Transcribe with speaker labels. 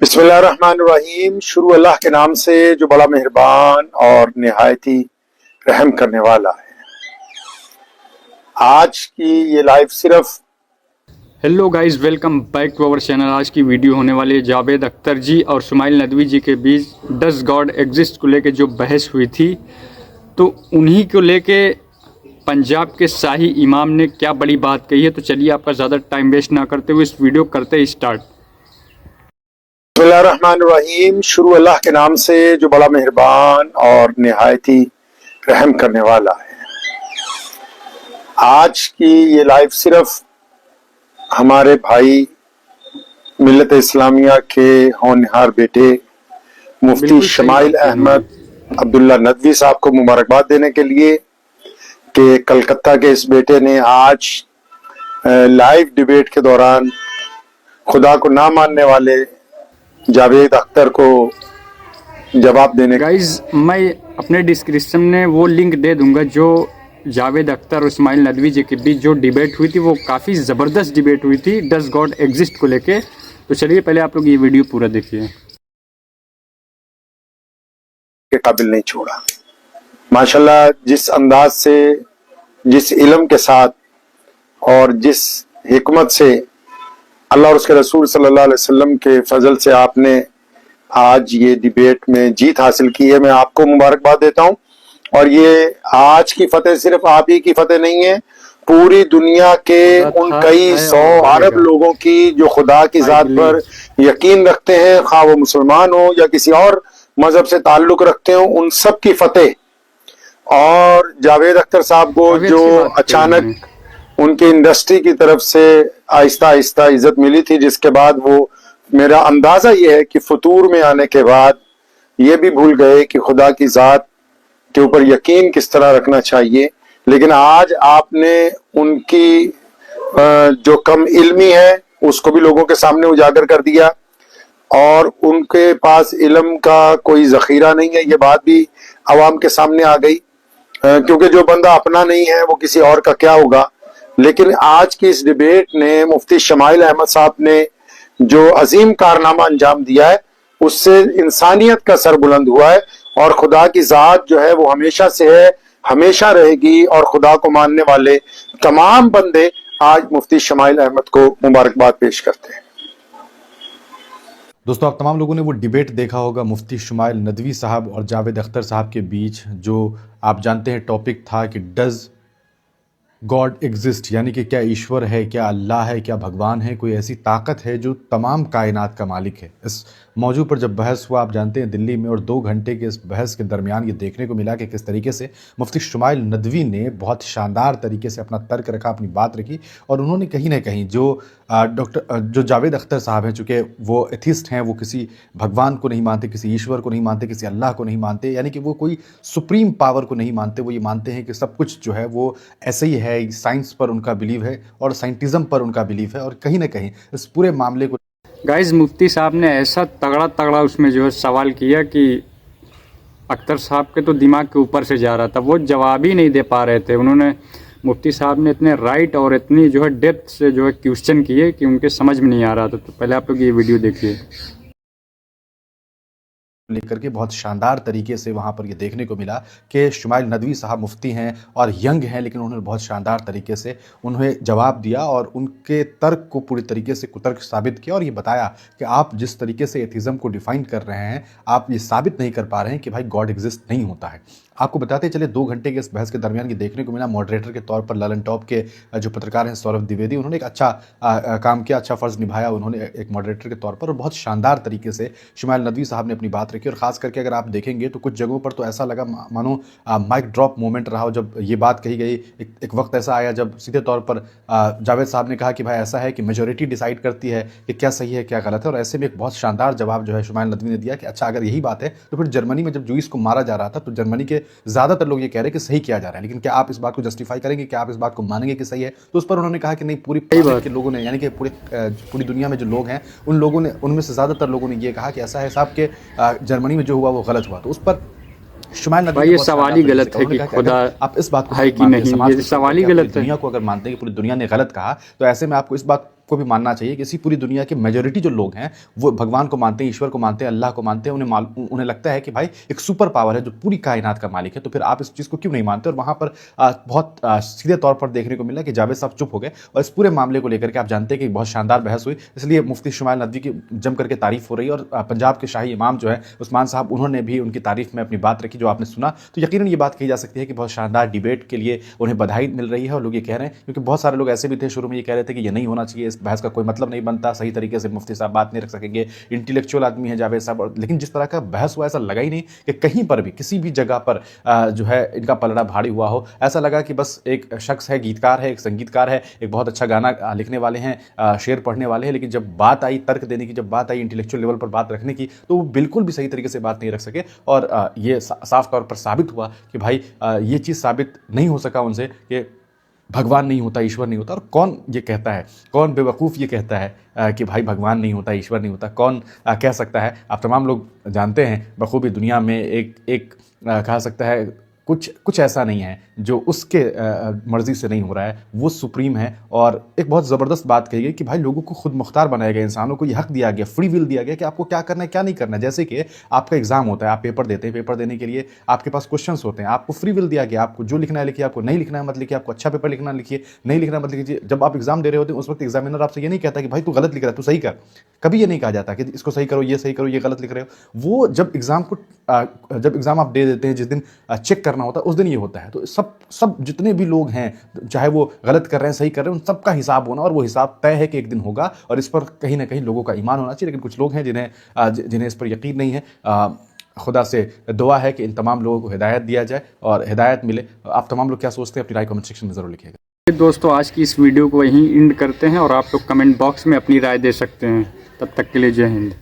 Speaker 1: बिस्मिल्लाहिर्रहमानिर्रहीम। शुरू अल्लाह के नाम से जो बड़ा मेहरबान और निहायती रहम करने वाला है। आज की ये लाइव सिर्फ
Speaker 2: hello guys, welcome back to our channel. आज की वीडियो होने वाली है जावेद अख्तर जी और शुमाइल नदवी जी के बीच डज गॉड एग्जिस्ट को लेके जो बहस हुई थी, तो उन्हीं को लेके पंजाब के शाही इमाम ने क्या बड़ी बात कही है। तो चलिए, आपका ज़्यादा टाइम वेस्ट ना करते हुए इस वीडियो करते स्टार्ट।
Speaker 1: बिस्मिल्लाहिर्रहमानिर्रहीम। शुरू अल्लाह के नाम से जो बड़ा मेहरबान और निहायती रहम करने वाला है। आज की ये लाइव सिर्फ हमारे भाई मिल्लत इस्लामिया के होनहार बेटे मुफ्ती शुमाइल अहमद अब्दुल्ला नदवी साहब को मुबारकबाद देने के लिए कि कलकत्ता के इस बेटे ने आज लाइव डिबेट के दौरान खुदा को ना मानने वाले जावेद अख्तर को जवाब देने।
Speaker 2: गाइज, मैं अपने डिस्क्रिप्शन में वो लिंक दे दूंगा जो जावेद अख्तर और इस्माइल नदवी जी के बीच जो डिबेट हुई थी, वो काफ़ी ज़बरदस्त डिबेट हुई थी डज गॉड एग्जिस्ट को लेके। तो चलिए, पहले आप लोग ये वीडियो पूरा देखिए।
Speaker 1: के काबिल नहीं छोड़ा। माशाल्लाह, जिस अंदाज से, जिस इल्म के साथ और जिस हिकमत से अल्लाह और उसके रसूल सल्लल्लाहु अलैहि वसल्लम के फजल से आपने आज ये डिबेट में जीत हासिल की है, मैं आपको मुबारकबाद देता हूं। और ये आज की फतेह सिर्फ आप ही की फतेह नहीं है, पूरी दुनिया के उन कई सौ अरब लोगों की जो खुदा की जात पर यकीन रखते हैं, खा वो मुसलमान हो या किसी और मजहब से ताल्लुक रखते हो, उन सब की फतेह। और जावेद अख्तर साहब को जो अचानक उनकी इंडस्ट्री की तरफ से आहिस्ता आहिस्ता इज्जत मिली थी, जिसके बाद वो, मेरा अंदाजा ये है कि फतूर में आने के बाद ये भी भूल गए कि खुदा की जात के ऊपर यकीन किस तरह रखना चाहिए। लेकिन आज आपने उनकी जो कम इल्मी है उसको भी लोगों के सामने उजागर कर दिया, और उनके पास इल्म का कोई जखीरा नहीं है, ये बात भी आवाम के सामने आ गई। क्योंकि जो बंदा अपना नहीं है वो किसी और का क्या होगा। लेकिन आज की इस डिबेट ने मुफ्ती शुमाइल अहमद साहब ने जो अजीम कारनामा अंजाम दिया है, उससे इंसानियत का सर बुलंद हुआ है। और खुदा की जात जो है वो हमेशा से है, हमेशा रहेगी। और खुदा को मानने वाले तमाम बंदे आज मुफ्ती शुमाइल अहमद को मुबारकबाद पेश करते हैं।
Speaker 3: दोस्तों, आप तमाम लोगों ने वो डिबेट देखा होगा मुफ्ती शुमाइल नदवी साहब और जावेद अख्तर साहब के बीच, जो आप जानते हैं टॉपिक था कि डज गॉड एग्जिस्ट, यानी कि क्या ईश्वर है, क्या अल्लाह है, क्या भगवान है, कोई ऐसी ताकत है जो तमाम कायनात का मालिक है। इस मौजू पर जब बहस हुआ, आप जानते हैं दिल्ली में, और 2 घंटे के इस बहस के दरमियान ये देखने को मिला कि किस तरीके से मुफ्ती शुमाइल नदवी ने बहुत शानदार तरीके से अपना तर्क रखा, अपनी बात रखी। और उन्होंने कहीं ना कहीं जो जावेद अख्तर साहब हैं, चूँकि वो एथिस्ट हैं, वो किसी भगवान को नहीं मानते, किसी ईश्वर को नहीं मानते, किसी अल्लाह को नहीं मानते, यानी कि वो कोई सुप्रीम पावर को नहीं मानते। वो ये मानते हैं कि सब कुछ जो है वो ऐसे ही है, साइंस पर उनका बिलीव है और साइंटिज्म पर उनका बिलीव है। और कहीं ना कहीं इस पूरे मामले को
Speaker 2: गाइज, मुफ्ती साहब ने ऐसा तगड़ा तगड़ा उसमें जो है सवाल किया कि अख्तर साहब के तो दिमाग के ऊपर से जा रहा था, वो जवाब ही नहीं दे पा रहे थे। उन्होंने, मुफ्ती साहब ने इतने राइट और इतनी जो है डेप्थ से जो है क्वेश्चन किए कि उनके समझ में नहीं आ रहा था। तो पहले आप लोग ये वीडियो देखिए।
Speaker 3: लेकर के बहुत शानदार तरीके से वहाँ पर ये देखने को मिला कि शुमाइल नदवी साहब मुफ्ती हैं और यंग हैं, लेकिन उन्होंने बहुत शानदार तरीके से उन्हें जवाब दिया और उनके तर्क को पूरी तरीके से कुतर्क साबित किया। और ये बताया कि आप जिस तरीके से एथिज़म को डिफ़ाइन कर रहे हैं, आप ये साबित नहीं कर पा रहे हैं कि भाई गॉड एग्जिस्ट नहीं होता है। आपको बताते चले, 2 घंटे के इस बहस के दरमियान ये देखने को मिला, मॉडरेटर के तौर पर ललन टॉप के जो पत्रकार हैं सौरभ द्विवेदी, उन्होंने एक अच्छा काम किया, अच्छा फ़र्ज़ निभाया उन्होंने एक मॉडरेटर के तौर पर, और बहुत शानदार तरीके से शुमाइल नदवी साहब ने अपनी बात रखी। और ख़ास करके अगर आप देखेंगे तो कुछ जगहों पर तो ऐसा लगा मानो माइक ड्रॉप मोमेंट रहा हो जब ये बात कही गई। एक वक्त ऐसा आया जब सीधे तौर पर जावेद साहब ने कहा कि भाई ऐसा है कि मेजॉरिटी डिसाइड करती है कि क्या सही है क्या गलत है। और ऐसे में एक बहुत शानदार जवाब जो है शुमाइल नदवी ने दिया कि अच्छा, अगर यही बात है तो फिर जर्मनी में जब जूइस को मारा जा रहा था तो जर्मनी के ज़्यादातर लोग ये कह रहे हैं कि सही किया जा रहा है, लेकिन क्या आप इस बात को जस्टिफाई करेंगे, क्या आप इस बात को मानेंगे कि सही है? तो उस पर उन्होंने कहा कि नहीं, पूरी के लोगों ने, यानी कि पूरी दुनिया में जो लोग हैं उन लोगों ने, उनमें से ज़्यादातर लोगों ने ये कहा कि ऐसा है साहब के जर्मनी में जो हुआ वो गलत हुआ। तो उस पर शुमाइल नदवी,
Speaker 2: ये सवाल ही गलत है कि खुदा
Speaker 3: आप इस बात को
Speaker 2: है कि नहीं, ये सवाल ही गलत है।
Speaker 3: दुनिया को अगर मानते हैं कि पूरी दुनिया ने गलत कहा, तो ऐसे में आपको इस बात आपको भी मानना चाहिए कि इसी पूरी दुनिया की मेजॉरिटी जो लोग हैं वो भगवान को मानते हैं, ईश्वर को मानते हैं, अल्लाह को मानते हैं, उन्हें लगता है कि भाई एक सुपर पावर है जो पूरी कायनात का मालिक है। तो फिर आप इस चीज़ को क्यों नहीं मानते? और वहाँ पर बहुत सीधे तौर पर देखने को मिला कि जावेद साहब चुप हो गए और इस पूरे मामले को लेकर के आप जानते हैं कि बहुत शानदार बहस हुई, इसलिए मुफ्ती शुमाइल नदवी की जम करके तारीफ हो रही है। और पंजाब के शाही इमाम जो है उस्मान साहब, उन्होंने भी उनकी तारीफ में अपनी बात रखी जो आपने सुना। तो यकीनन ये बात कही जा सकती है कि बहुत शानदार डिबेट के लिए उन्हें बधाई मिल रही है। और लोग ये कह रहे हैं, क्योंकि बहुत सारे लोग ऐसे भी थे शुरू में ये कह रहे थे कि ये नहीं होना चाहिए, इस बहस का कोई मतलब नहीं बनता, सही तरीके से मुफ्ती साहब बात नहीं रख सकेंगे, इंटेलेक्चुअल आदमी है जावेद साहब। लेकिन जिस तरह का बहस हुआ ऐसा लगा ही नहीं कि कहीं पर भी किसी भी जगह पर जो है इनका पलड़ा भारी हुआ हो। ऐसा लगा कि बस एक शख्स है, गीतकार है, एक संगीतकार है, एक बहुत अच्छा गाना लिखने वाले हैं, शेर पढ़ने वाले हैं, लेकिन जब बात आई तर्क देने की, जब बात आई इंटेलेक्चुअल लेवल पर बात रखने की, तो वो बिल्कुल भी सही तरीके से बात नहीं रख सके। और ये साफ तौर पर साबित हुआ कि भाई ये चीज़ साबित नहीं हो सका उनसे कि भगवान नहीं होता, ईश्वर नहीं होता। और कौन ये कहता है, कौन बेवकूफ़ ये कहता है कि भाई भगवान नहीं होता, ईश्वर नहीं होता? कौन कह सकता है? आप तमाम लोग जानते हैं बखूबी, दुनिया में एक कहा सकता है कुछ ऐसा नहीं है जो उसके मर्ज़ी से नहीं हो रहा है, वो सुप्रीम है। और एक बहुत ज़बरदस्त बात कही गई कि भाई लोगों को खुद मुख्तार बनाया गया, इंसानों को ये हक़ दिया गया, फ्री विल दिया गया कि आपको क्या करना है क्या नहीं करना है। जैसे कि आपका एग्ज़ाम होता है, आप पेपर देते हैं, पेपर देने के लिए आपके पास क्वेश्चंस होते हैं, आपको फ्री विल दिया गया, आपको जो लिखना है लिखिए, आपको नहीं लिखना है मत लिखिए, आपको अच्छा पेपर लिखना लिखिए, नहीं लिखना मत लिखिए। जब आप एग्ज़ाम दे रहे होते हैं उस वक्त एग्जामिनर आपसे ये नहीं कहता कि भाई तू गलत लिख रहा है, तू सही कर। कभी ये नहीं कहा जाता कि इसको सही करो, ये सही करो, ये गलत लिख रहे हो। वो जब एग्ज़ाम आप दे देते हैं, जिस दिन चेक करना होता है उस दिन ये होता है। तो सब जितने भी लोग हैं, चाहे वो गलत कर रहे हैं सही कर रहे हैं, उन सब का हिसाब होना, और वो हिसाब तय है कि एक दिन होगा। और इस पर कहीं ना कहीं लोगों का ईमान होना चाहिए। लेकिन कुछ लोग हैं जिन्हें इस पर यकीन नहीं है। खुदा से दुआ है कि इन तमाम लोगों को हिदायत दिया जाए और हिदायत मिले। आप तमाम लोग क्या सोचते हैं अपनी राय कमेंट सेक्शन में ज़रूर लिखिएगा।
Speaker 2: दोस्तों, आज की इस वीडियो को यहीं एंड करते हैं और आप लोग कमेंट बॉक्स में अपनी राय दे सकते हैं। तब तक के लिए जय हिंद।